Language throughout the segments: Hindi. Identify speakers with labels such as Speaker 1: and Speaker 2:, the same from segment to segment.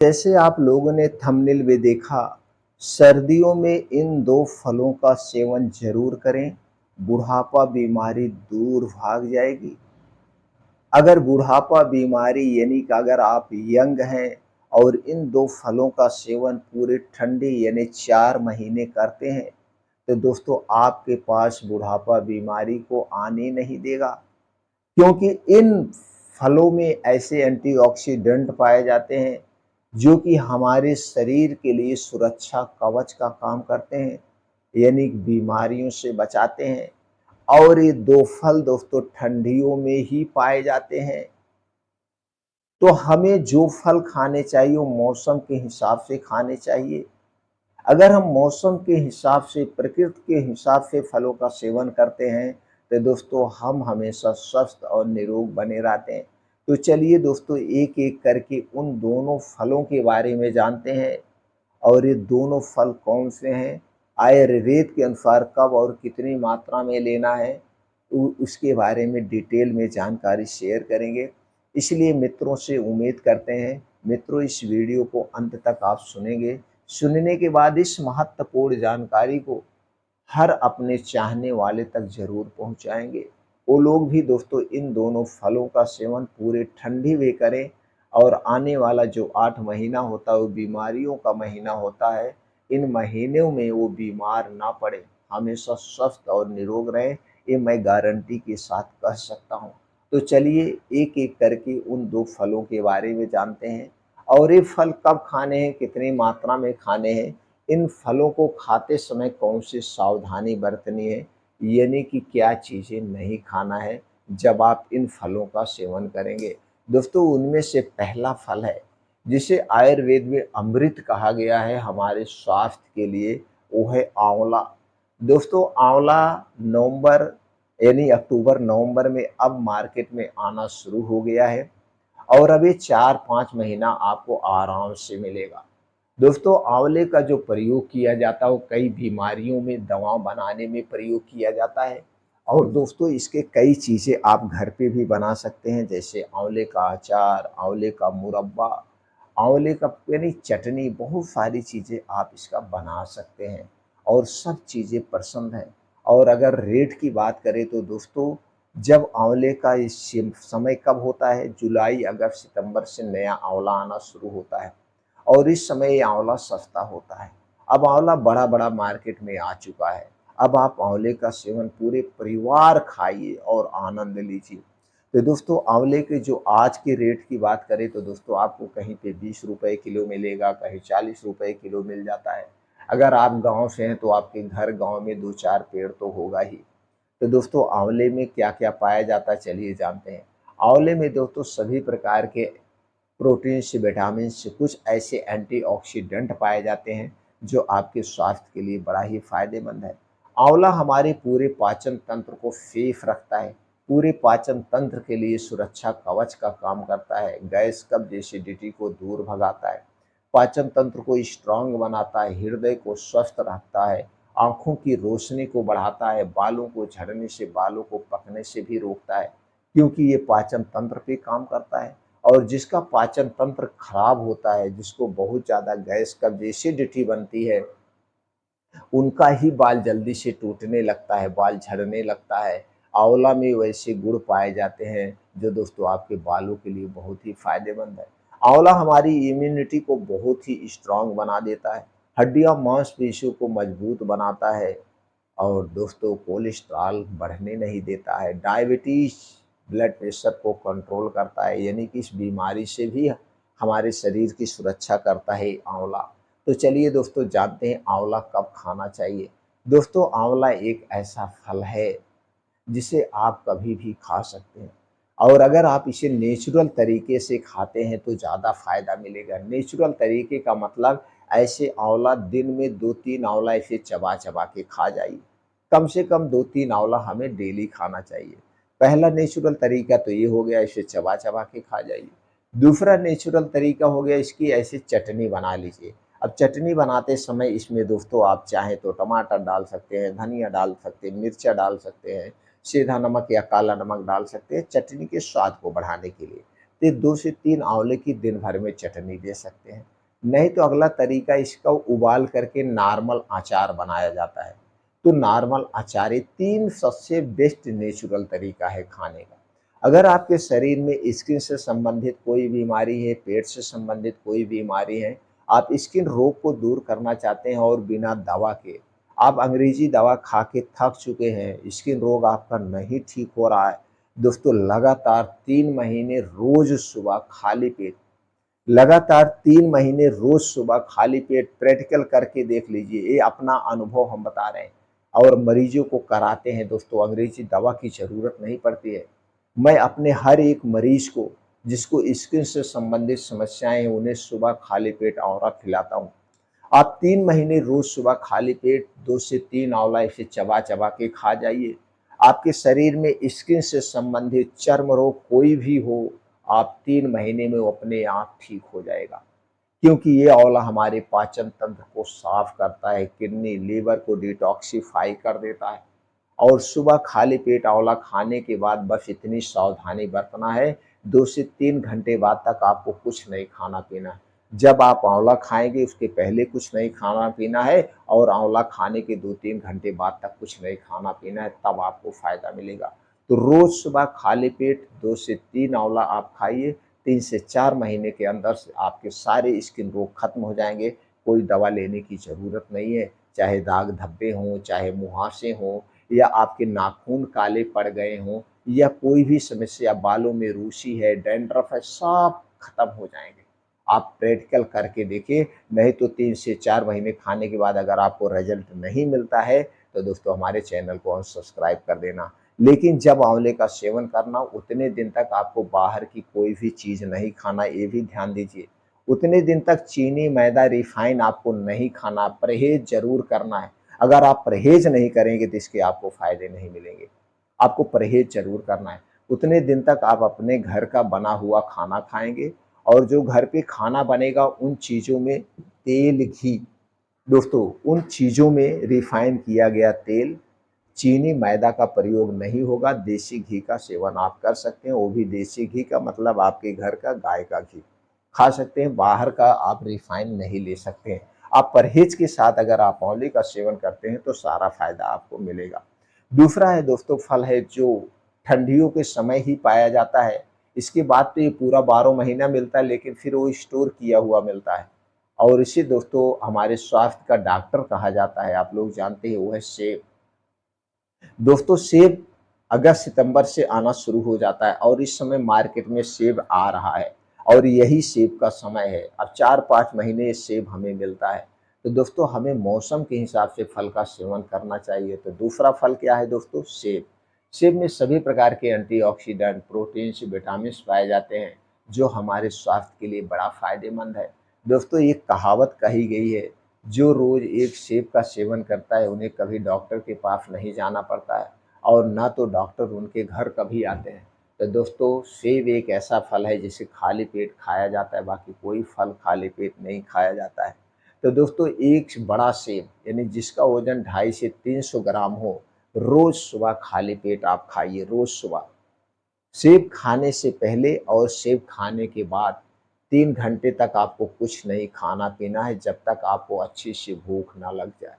Speaker 1: जैसे आप लोगों ने थंबनेल में देखा, सर्दियों में इन 2 फलों का सेवन ज़रूर करें, बुढ़ापा बीमारी दूर भाग जाएगी। अगर बुढ़ापा बीमारी यानी कि अगर आप यंग हैं और इन 2 फलों का सेवन पूरे ठंडी यानी 4 महीने करते हैं, तो दोस्तों आपके पास बुढ़ापा बीमारी को आने नहीं देगा। क्योंकि इन फलों में ऐसे एंटीऑक्सीडेंट पाए जाते हैं जो कि हमारे शरीर के लिए सुरक्षा कवच का काम करते हैं, यानी बीमारियों से बचाते हैं। और ये 2 फल दोस्तों ठंडियों में ही पाए जाते हैं। तो हमें जो फल खाने चाहिए वो मौसम के हिसाब से खाने चाहिए। अगर हम मौसम के हिसाब से, प्रकृति के हिसाब से फलों का सेवन करते हैं, तो दोस्तों हम हमेशा स्वस्थ और निरोग बने रहते हैं। तो चलिए दोस्तों एक-एक करके उन दोनों फलों के बारे में जानते हैं और ये दोनों फल कौन से हैं, आयुर्वेद के अनुसार कब और कितनी मात्रा में लेना है, उसके बारे में डिटेल में जानकारी शेयर करेंगे। इसलिए मित्रों से उम्मीद करते हैं, मित्रों इस वीडियो को अंत तक आप सुनेंगे। सुनने के बाद इस महत्वपूर्ण जानकारी को हर अपने चाहने वाले तक ज़रूर पहुँचाएँगे। वो लोग भी दोस्तों इन दोनों फलों का सेवन पूरे ठंडी में करें और आने वाला जो 8 महीना होता है वो बीमारियों का महीना होता है। इन महीनों में वो बीमार ना पड़े, हमेशा स्वस्थ और निरोग रहें, ये मैं गारंटी के साथ कह सकता हूँ। तो चलिए एक-एक करके उन 2 फलों के बारे में जानते हैं और ये फल कब खाने हैं, कितनी मात्रा में खाने हैं, इन फलों को खाते समय कौन सी सावधानी बरतनी है, यानी कि क्या चीज़ें नहीं खाना है जब आप इन फलों का सेवन करेंगे। दोस्तों उनमें से पहला फल है जिसे आयुर्वेद में अमृत कहा गया है हमारे स्वास्थ्य के लिए, वो है आंवला। दोस्तों आंवला नवंबर यानी अक्टूबर नवंबर में अब मार्केट में आना शुरू हो गया है और अभी 4-5 महीना आपको आराम से मिलेगा। दोस्तों आंवले का जो प्रयोग किया जाता है वो कई बीमारियों में दवा बनाने में प्रयोग किया जाता है और दोस्तों इसके कई चीज़ें आप घर पे भी बना सकते हैं, जैसे आंवले का अचार, आंवले का मुरब्बा, आंवले का यानी चटनी, बहुत सारी चीज़ें आप इसका बना सकते हैं और सब चीज़ें पसंद हैं। और अगर रेट की बात करें तो दोस्तों जब आंवले का इस समय कब होता है, जुलाई, अगस्त, सितंबर से नया आंवला आना शुरू होता है और इस समय ये आंवला सस्ता होता है। अब आंवला बड़ा-बड़ा मार्केट में आ चुका है। अब आप आंवले का सेवन पूरे परिवार खाइए और आनंद लीजिए। तो दोस्तों आंवले के जो आज के रेट की बात करें तो दोस्तों आपको कहीं पे ₹20 किलो मिलेगा, कहीं ₹40 किलो मिल जाता है। अगर आप गाँव से हैं तो आपके घर गाँव में 2-4 पेड़ तो होगा ही। तो दोस्तों आंवले में क्या-क्या पाया जाता है चलिए जानते हैं। आंवले में दोस्तों सभी प्रकार के प्रोटीन से, विटामिन से, कुछ ऐसे एंटीऑक्सीडेंट पाए जाते हैं जो आपके स्वास्थ्य के लिए बड़ा ही फायदेमंद है। आंवला हमारे पूरे पाचन तंत्र को सेफ रखता है, पूरे पाचन तंत्र के लिए सुरक्षा कवच का काम करता है, गैस, कब्ज, एसिडिटी को दूर भगाता है, पाचन तंत्र को स्ट्रांग बनाता है, हृदय को स्वस्थ रखता है, आँखों की रोशनी को बढ़ाता है, बालों को झड़ने से, बालों को पकने से भी रोकता है, क्योंकि ये पाचन तंत्र पे काम करता है। और जिसका पाचन तंत्र खराब होता है, जिसको बहुत ज़्यादा गैस, कब्ज, एसिडिटी बनती है, उनका ही बाल जल्दी से टूटने लगता है, बाल झड़ने लगता है। आंवला में वैसे गुण पाए जाते हैं जो दोस्तों आपके बालों के लिए बहुत ही फायदेमंद है। आंवला हमारी इम्यूनिटी को बहुत ही स्ट्रांग बना देता है, हड्डियां, मांसपेशियों को मजबूत बनाता है और दोस्तों कोलेस्ट्रॉल बढ़ने नहीं देता है, डायबिटीज़, ब्लड प्रेशर को कंट्रोल करता है, यानी कि इस बीमारी से भी हमारे शरीर की सुरक्षा करता है आंवला। तो चलिए दोस्तों जानते हैं आंवला कब खाना चाहिए। दोस्तों आंवला एक ऐसा फल है जिसे आप कभी भी खा सकते हैं और अगर आप इसे नेचुरल तरीके से खाते हैं तो ज़्यादा फ़ायदा मिलेगा। नेचुरल तरीके का मतलब ऐसे आंवला दिन में 2-3 आंवला ऐसे चबा-चबा के खा जाइए। कम से कम 2-3 आंवला हमें डेली खाना चाहिए। पहला नेचुरल तरीका तो ये हो गया, इसे चबा-चबा के खा जाइए। दूसरा नेचुरल तरीका हो गया इसकी ऐसे चटनी बना लीजिए। अब चटनी बनाते समय इसमें दोस्तों आप चाहें तो टमाटर डाल सकते हैं, धनिया डाल सकते हैं, मिर्चा डाल सकते हैं, सीधा नमक या काला नमक डाल सकते हैं चटनी के स्वाद को बढ़ाने के लिए। तो 2 से 3 आंवले की दिन भर में चटनी दे सकते हैं। नहीं तो अगला तरीका, इसका उबाल करके नॉर्मल अचार बनाया जाता है। तो नॉर्मल अचार, ये 3 सबसे बेस्ट नेचुरल तरीका है खाने का। अगर आपके शरीर में स्किन से संबंधित कोई बीमारी है, पेट से संबंधित कोई बीमारी है, आप स्किन रोग को दूर करना चाहते हैं और बिना दवा के, आप अंग्रेजी दवा खा के थक चुके हैं, स्किन रोग आपका नहीं ठीक हो रहा है, दोस्तों लगातार 3 महीने रोज सुबह खाली पेट, लगातार 3 महीने रोज सुबह खाली पेट प्रैक्टिकल करके देख लीजिए। ये अपना अनुभव हम बता रहे हैं और मरीजों को कराते हैं दोस्तों, अंग्रेजी दवा की ज़रूरत नहीं पड़ती है। मैं अपने हर एक मरीज को, जिसको स्किन से संबंधित समस्याएं हैं, उन्हें सुबह खाली पेट आंवला खिलाता हूँ। आप 3 महीने रोज सुबह खाली पेट 2 से 3 आंवला इसे चबा चबा के खा जाइए। आपके शरीर में स्किन से संबंधित चर्म रोग कोई भी हो, आप 3 महीने में वो अपने आप ठीक हो जाएगा। क्योंकि ये आंवला हमारे पाचन तंत्र को साफ करता है, किडनी, लीवर को डिटॉक्सिफाई कर देता है। और सुबह खाली पेट आंवला खाने के बाद बस इतनी सावधानी बरतना है, 2 से 3 घंटे बाद तक आपको कुछ नहीं खाना-पीना है। जब आप आंवला खाएँगे उसके पहले कुछ नहीं खाना-पीना है और आंवला खाने के 2-3 घंटे बाद तक कुछ नहीं खाना-पीना है, तब आपको फ़ायदा मिलेगा। तो रोज़ सुबह खाली पेट 2 से 3 आंवला आप खाइए, 3 से 4 महीने के अंदर से आपके सारे स्किन रोग खत्म हो जाएँगे, कोई दवा लेने की ज़रूरत नहीं है। चाहे दाग धब्बे हों, चाहे मुहासे हों, या आपके नाखून काले पड़ गए हों, या कोई भी समस्या, बालों में रूसी है, डैंड्रफ है, सब खत्म हो जाएँगे। आप प्रैक्टिकल करके देखिए, नहीं तो 3 से 4 महीने खाने के बाद अगर आपको रिज़ल्ट नहीं मिलता है, तो दोस्तों हमारे चैनल को अनसब्सक्राइब कर देना। लेकिन जब आंवले का सेवन करना, उतने दिन तक आपको बाहर की कोई भी चीज़ नहीं खाना, ये भी ध्यान दीजिए। उतने दिन तक चीनी, मैदा, रिफाइन आपको नहीं खाना, परहेज़ ज़रूर करना है। अगर आप परहेज़ नहीं करेंगे तो इसके आपको फ़ायदे नहीं मिलेंगे। आपको परहेज़ ज़रूर करना है। उतने दिन तक आप अपने घर का बना हुआ खाना खाएँगे और जो घर पे खाना बनेगा उन चीज़ों में तेल, घी, दोस्तों उन चीज़ों में रिफाइन किया गया तेल, चीनी, मैदा का प्रयोग नहीं होगा। देसी घी का सेवन आप कर सकते हैं, वो भी देसी घी का मतलब आपके घर का गाय का घी खा सकते हैं, बाहर का आप रिफाइन नहीं ले सकते हैं। आप परहेज के साथ अगर आप आंवले का सेवन करते हैं तो सारा फायदा आपको मिलेगा। दूसरा है दोस्तों, फल है जो ठंडियों के समय ही पाया जाता है। इसके बाद तो ये पूरा 12 महीना मिलता है, लेकिन फिर वो स्टोर किया हुआ मिलता है और इसे दोस्तों हमारे स्वास्थ्य का डॉक्टर कहा जाता है। आप लोग जानते हैं, वो है सेब। दोस्तों सेब अगस्त सितंबर से आना शुरू हो जाता है और इस समय मार्केट में सेब आ रहा है और यही सेब का समय है। अब 4-5 महीने ये सेब हमें मिलता है। तो दोस्तों हमें मौसम के हिसाब से फल का सेवन करना चाहिए। तो दूसरा फल क्या है दोस्तों? सेब। सेब में सभी प्रकार के एंटीऑक्सीडेंट, प्रोटीन्स, विटामिन्स पाए जाते हैं जो हमारे स्वास्थ्य के लिए बड़ा फायदेमंद है। दोस्तों एक कहावत कही गई है, जो रोज एक सेब का सेवन करता है उन्हें कभी डॉक्टर के पास नहीं जाना पड़ता है और ना तो डॉक्टर उनके घर कभी आते हैं। तो दोस्तों सेब एक ऐसा फल है जिसे खाली पेट खाया जाता है, बाकी कोई फल खाली पेट नहीं खाया जाता है। तो दोस्तों एक बड़ा सेब यानी जिसका वजन 250 से 300 ग्राम हो, रोज सुबह खाली पेट आप खाइए। रोज सुबह सेब खाने से पहले और सेब खाने के बाद 3 घंटे तक आपको कुछ नहीं खाना-पीना है, जब तक आपको अच्छी सी भूख ना लग जाए।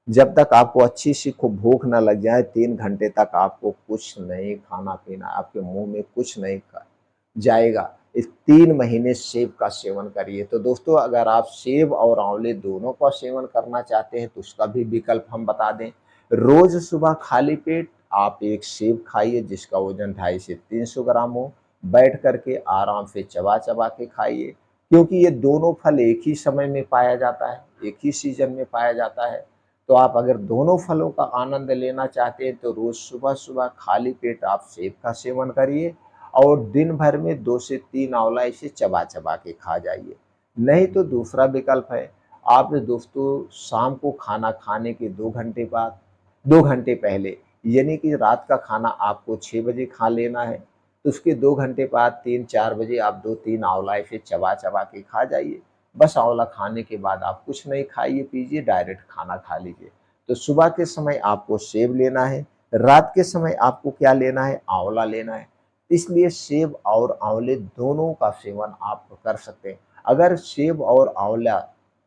Speaker 1: जब तक आपको अच्छी सी खूब भूख ना लग जाए, 3 घंटे तक आपको कुछ नहीं खाना-पीना है, आपके मुँह में कुछ नहीं जाएगा। इस 3 महीने सेब का सेवन करिए। तो दोस्तों अगर आप सेब और आंवले दोनों का सेवन करना चाहते हैं तो उसका भी विकल्प हम बता दें। रोज़ सुबह खाली पेट आप एक सेब खाइए जिसका वज़न 250 से 300 ग्राम हो, बैठ कर के आराम से चबा-चबा के खाइए। क्योंकि ये दोनों फल एक ही समय में पाया जाता है, एक ही सीज़न में पाया जाता है। तो आप अगर दोनों फलों का आनंद लेना चाहते हैं तो रोज़ सुबह-सुबह खाली पेट आप सेब का सेवन करिए और दिन भर में 2 से 3 आंवला इसे चबा-चबा के खा जाइए। नहीं तो दूसरा विकल्प है, आप दोस्तों शाम को खाना खाने के 2 घंटे बाद, 2 घंटे पहले, यानी कि रात का खाना आपको 6 बजे खा लेना है, तो उसके 2 घंटे बाद 3-4 बजे आप 2-3 आंवला इसे चबा-चबा के खा जाइए। बस आंवला खाने के बाद आप कुछ नहीं खाइए-पीजिए, डायरेक्ट खाना खा लीजिए। तो सुबह के समय आपको सेब लेना है, रात के समय आपको क्या लेना है? आंवला लेना है। इसलिए सेब और आंवले दोनों का सेवन आप कर सकते हैं। अगर सेब और आंवला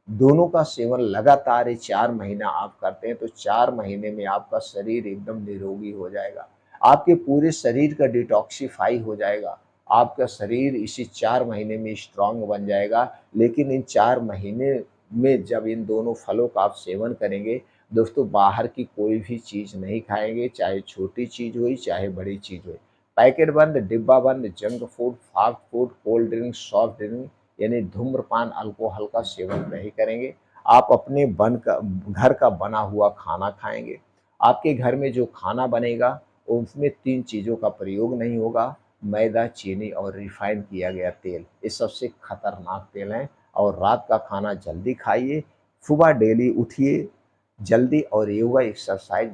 Speaker 1: दोनों का सेवन लगातार ये 4 महीना आप करते हैं, तो 4 महीने में आपका शरीर एकदम निरोगी हो जाएगा। आपके पूरे शरीर का डिटॉक्सिफ़ाई हो जाएगा। आपका शरीर इसी 4 महीने में स्ट्रॉन्ग बन जाएगा। लेकिन इन 4 महीने में जब इन दोनों फलों का आप सेवन करेंगे, दोस्तों बाहर की कोई भी चीज़ नहीं खाएँगे, चाहे छोटी चीज़ हुई, चाहे बड़ी चीज़ हुई। पैकेट बंद, डिब्बा बंद, junk food, fast food, cold drink, soft drink यानी धूम्रपान, अल्कोहल का सेवन नहीं करेंगे। आप अपने घर का बना हुआ खाना खाएँगे। आपके घर में जो खाना बनेगा, उसमें 3 चीज़ों का प्रयोग नहीं होगा, मैदा, चीनी और रिफाइन किया गया तेल। ये सबसे खतरनाक तेल हैं। और रात का खाना जल्दी खाइए, सुबह डेली उठिए जल्दी और योगा, एक्सरसाइज़,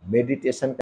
Speaker 1: मेडिटेशन